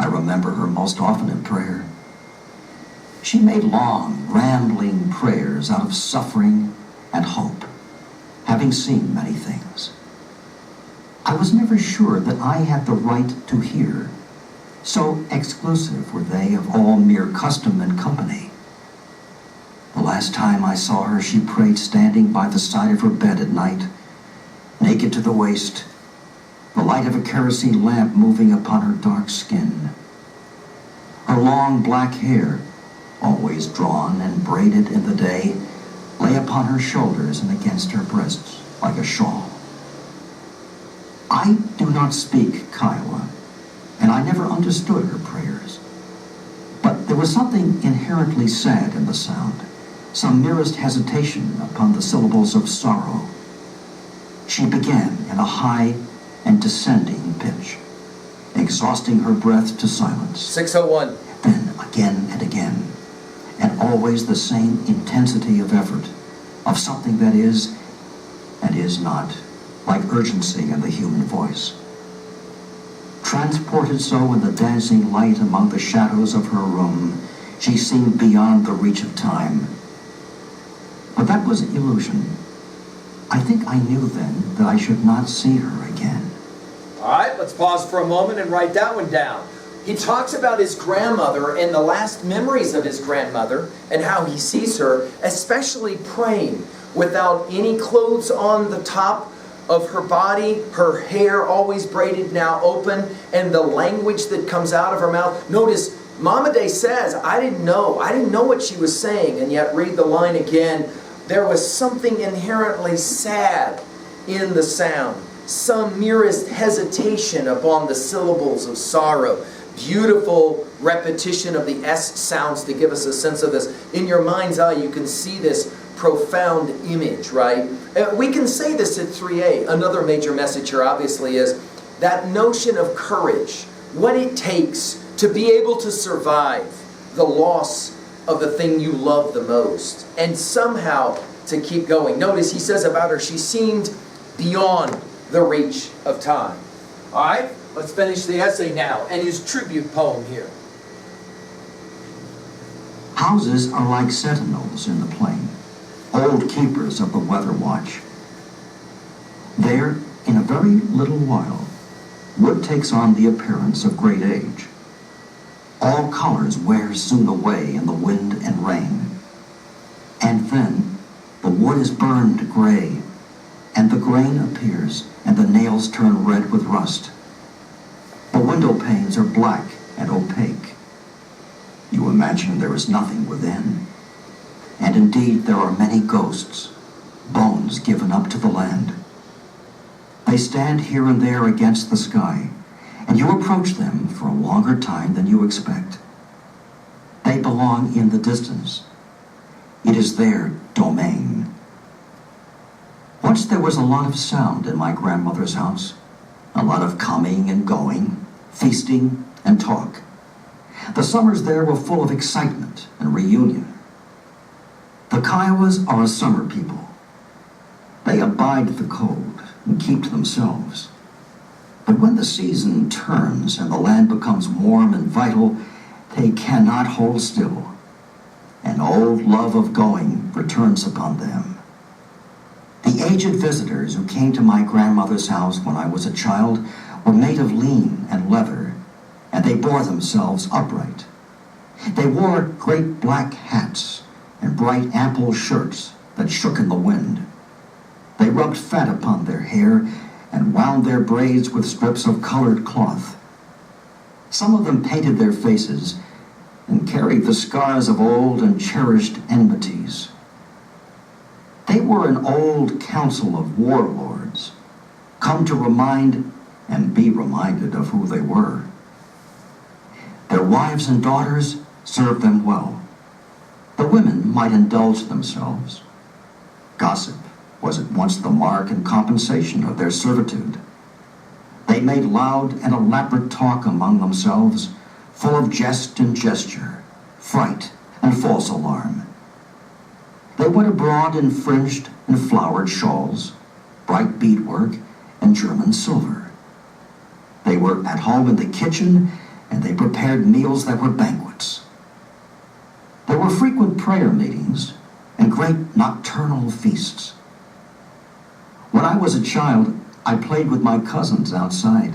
I remember her most often in prayer. She made long, rambling prayers out of suffering and hope, having seen many things. I was never sure that I had the right to hear. So exclusive were they of all mere custom and company. The last time I saw her, she prayed standing by the side of her bed at night, naked to the waist, the light of a kerosene lamp moving upon her dark skin. Her long black hair, always drawn and braided in the day, lay upon her shoulders and against her breasts like a shawl. I do not speak Kiowa, and I never understood her prayers. But there was something inherently sad in the sound, some merest hesitation upon the syllables of sorrow. She began in a high and descending pitch, exhausting her breath to silence. 601. Then again and again, and always the same intensity of effort, of something that is and is not, like urgency in the human voice. Transported so in the dancing light among the shadows of her room, she seemed beyond the reach of time. But that was illusion. I think I knew then that I should not see her again. All right, let's pause for a moment and write that one down. He talks about his grandmother and the last memories of his grandmother and how he sees her, especially praying without any clothes on the top of her body, her hair always braided, now open, and the language that comes out of her mouth. Notice, Momaday says, I didn't know what she was saying, and yet read the line again. There was something inherently sad in the sound, some merest hesitation upon the syllables of sorrow. Beautiful repetition of the S sounds to give us a sense of this. In your mind's eye, you can see this profound image, right? We can say this at 3A. Another major message here, obviously, is that notion of courage, what it takes to be able to survive the loss of the thing you love the most, and somehow to keep going. Notice he says about her, she seemed beyond the reach of time. All right, let's finish the essay now, and his tribute poem here. Houses are like sentinels in the plain, old keepers of the weather watch. There, in a very little while, wood takes on the appearance of great age. All colors wear soon away in the wind and rain. And then the wood is burned gray, and the grain appears, and the nails turn red with rust. The window panes are black and opaque. You imagine there is nothing within. And indeed there are many ghosts, bones given up to the land. They stand here and there against the sky, and you approach them for a longer time than you expect. They belong in the distance. It is their domain. Once there was a lot of sound in my grandmother's house, a lot of coming and going, feasting and talk. The summers there were full of excitement and reunion. The Kiowas are a summer people. They abide the cold and keep to themselves. But when the season turns and the land becomes warm and vital, they cannot hold still. An old love of going returns upon them. The aged visitors who came to my grandmother's house when I was a child were made of lean and leather, and they bore themselves upright. They wore great black hats and bright ample shirts that shook in the wind. They rubbed fat upon their hair and wound their braids with strips of colored cloth. Some of them painted their faces and carried the scars of old and cherished enmities. They were an old council of warlords, come to remind and be reminded of who they were. Their wives and daughters served them well. The women might indulge themselves. Gossip was at once the mark and compensation of their servitude. They made loud and elaborate talk among themselves, full of jest and gesture, fright and false alarm. They went abroad in fringed and flowered shawls, bright beadwork, and German silver. They were at home in the kitchen, and they prepared prepared meals that were banquets. There were frequent prayer meetings and great nocturnal feasts. When I was a child, I played with my cousins outside,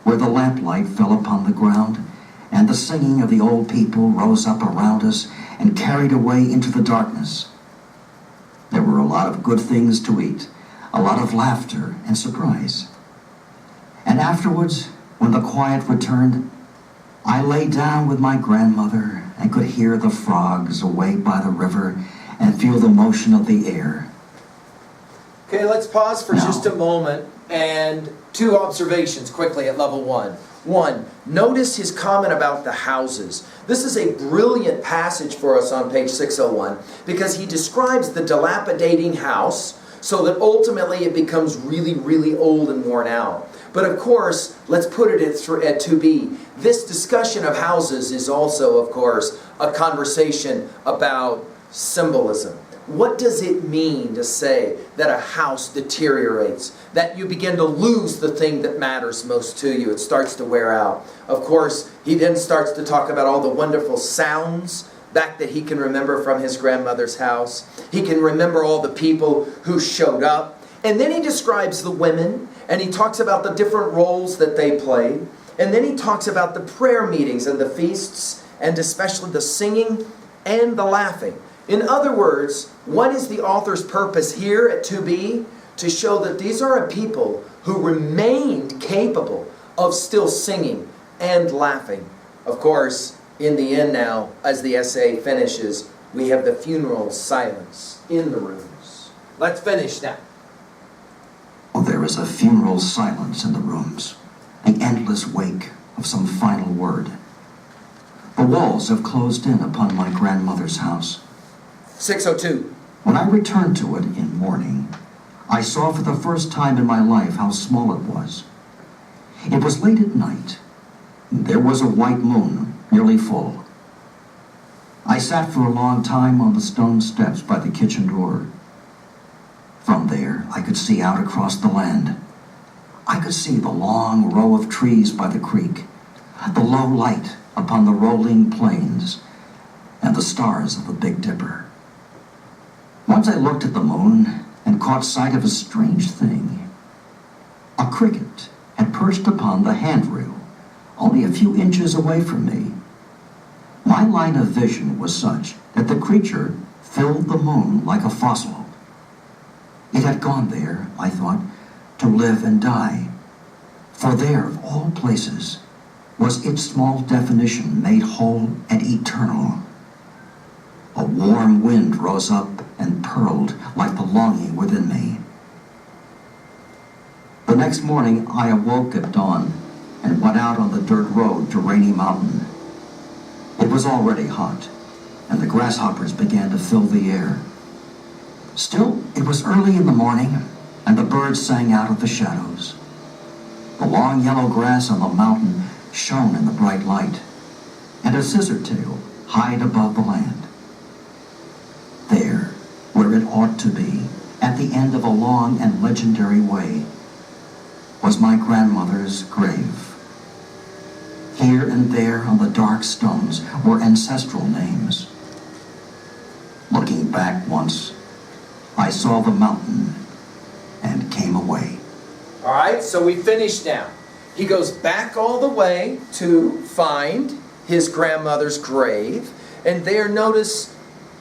where the lamplight fell upon the ground, and the singing of the old people rose up around us and carried away into the darkness. There were a lot of good things to eat, a lot of laughter and surprise. And afterwards, when the quiet returned, I lay down with my grandmother and could hear the frogs away by the river and feel the motion of the air. Okay, let's pause for Now, just a moment and two observations quickly at level one. One, notice his comment about the houses. This is a brilliant passage for us on page 601 because he describes the dilapidating house so that ultimately it becomes really, really old and worn out. But of course, let's put it at 2b. This discussion of houses is also, of course, a conversation about symbolism. What does it mean to say that a house deteriorates? That you begin to lose the thing that matters most to you. It starts to wear out. Of course, he then starts to talk about all the wonderful sounds back that he can remember from his grandmother's house. He can remember all the people who showed up. And then he describes the women, and he talks about the different roles that they played. And then he talks about the prayer meetings and the feasts, and especially the singing and the laughing. In other words, what is the author's purpose here at 2b? To show that these are a people who remained capable of still singing and laughing. Of course, in the end now, as the essay finishes, we have the funeral silence in the rooms. Let's finish now. Oh, there is a funeral silence in the rooms, the endless wake of some final word. The walls have closed in upon my grandmother's house. 602. When I returned to it in mourning, I saw for the first time in my life how small it was. It was late at night. There was a white moon, nearly full. I sat for a long time on the stone steps by the kitchen door. From there, I could see out across the land. I could see the long row of trees by the creek, the low light upon the rolling plains, and the stars of the Big Dipper. Once I looked at the moon and caught sight of a strange thing. A cricket had perched upon the handrail, only a few inches away from me. My line of vision was such that the creature filled the moon like a fossil. It had gone there, I thought, to live and die. For there, of all places, was its small definition made whole and eternal. A warm wind rose up and purled like the longing within me. The next morning, I awoke at dawn and went out on the dirt road to Rainy Mountain. It was already hot, and the grasshoppers began to fill the air. Still, it was early in the morning, and the birds sang out of the shadows. The long yellow grass on the mountain shone in the bright light, and a scissortail high above the land. There, where it ought to be, at the end of a long and legendary way, was my grandmother's grave. Here and there on the dark stones were ancestral names. Looking back once, I saw the mountain and came away. All right, so we finished now. He goes back all the way to find his grandmother's grave, and there, notice,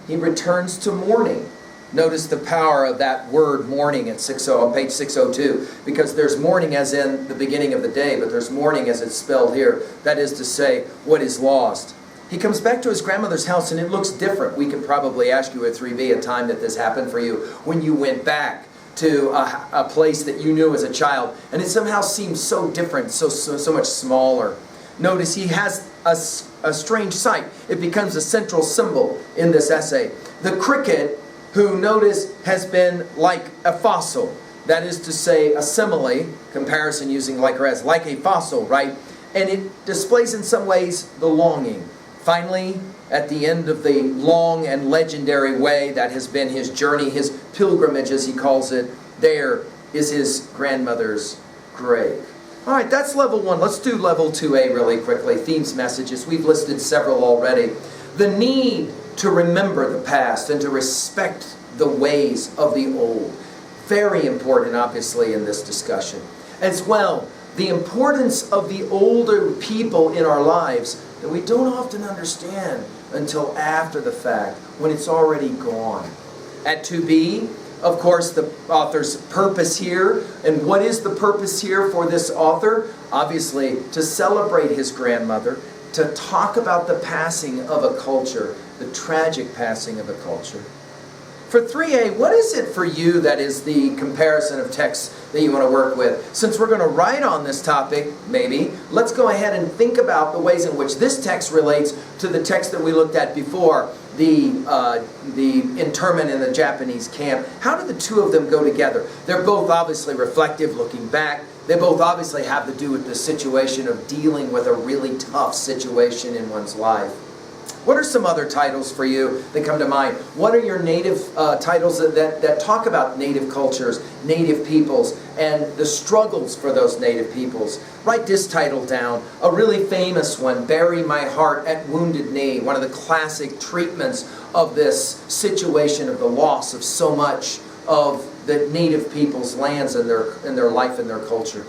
he returns to mourning. Notice the power of that word mourning at on page 602, because there's mourning as in the beginning of the day, but there's mourning as it's spelled here. That is to say, what is lost. He comes back to his grandmother's house, and it looks different. We could probably ask you at 3B a time that this happened for you when you went back to a place that you knew as a child, and it somehow seems so different, so much smaller. Notice he has a strange sight. It becomes a central symbol in this essay. The cricket, who, notice, has been like a fossil. That is to say, a simile, comparison using like or as, like a fossil, right? And it displays in some ways the longing. Finally, at the end of the long and legendary way that has been his journey, his pilgrimage as he calls it, there is his grandmother's grave. All right, that's level 1. Let's do level 2A really quickly. Themes, messages. We've listed several already. The need to remember the past and to respect the ways of the old. Very important, obviously, in this discussion. As well, the importance of the older people in our lives that we don't often understand until after the fact, when it's already gone. At 2B, of course, the author's purpose here. And what is the purpose here for this author? Obviously, to celebrate his grandmother, to talk about the passing of a culture, the tragic passing of a culture. For 3A, what is it for you that is the comparison of texts that you want to work with? Since we're going to write on this topic, maybe, let's go ahead and think about the ways in which this text relates to the text that we looked at before, the internment in the Japanese camp. How do the two of them go together? They're both obviously reflective, looking back. They both obviously have to do with the situation of dealing with a really tough situation in one's life. What are some other titles for you that come to mind? What are your native titles that talk about native cultures, native peoples, and the struggles for those native peoples? Write this title down. A really famous one, Bury My Heart at Wounded Knee, one of the classic treatments of this situation of the loss of so much of the native people's lands and their life and their culture.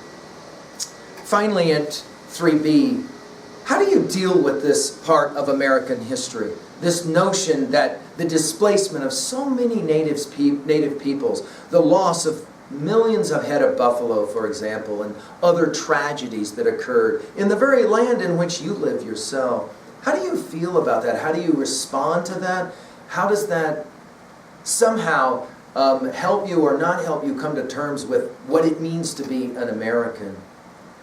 Finally, at 3B, how do you deal with this part of American history? This notion that the displacement of so many native peoples, the loss of millions of head of buffalo, for example, and other tragedies that occurred in the very land in which you live yourself. How do you feel about that? How do you respond to that? How does that somehow help you or not help you come to terms with what it means to be an American?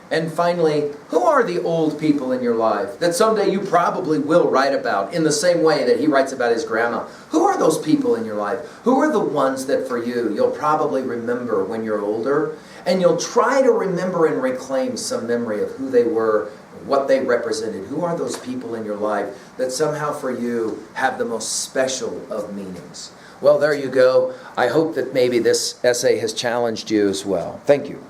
And finally, who are the old people in your life that someday you probably will write about in the same way that he writes about his grandma? Who are those people in your life? Who are the ones that for you, you'll probably remember when you're older, and you'll try to remember and reclaim some memory of who they were, what they represented? Who are those people in your life that somehow for you have the most special of meanings? Well, there you go. I hope that maybe this essay has challenged you as well. Thank you.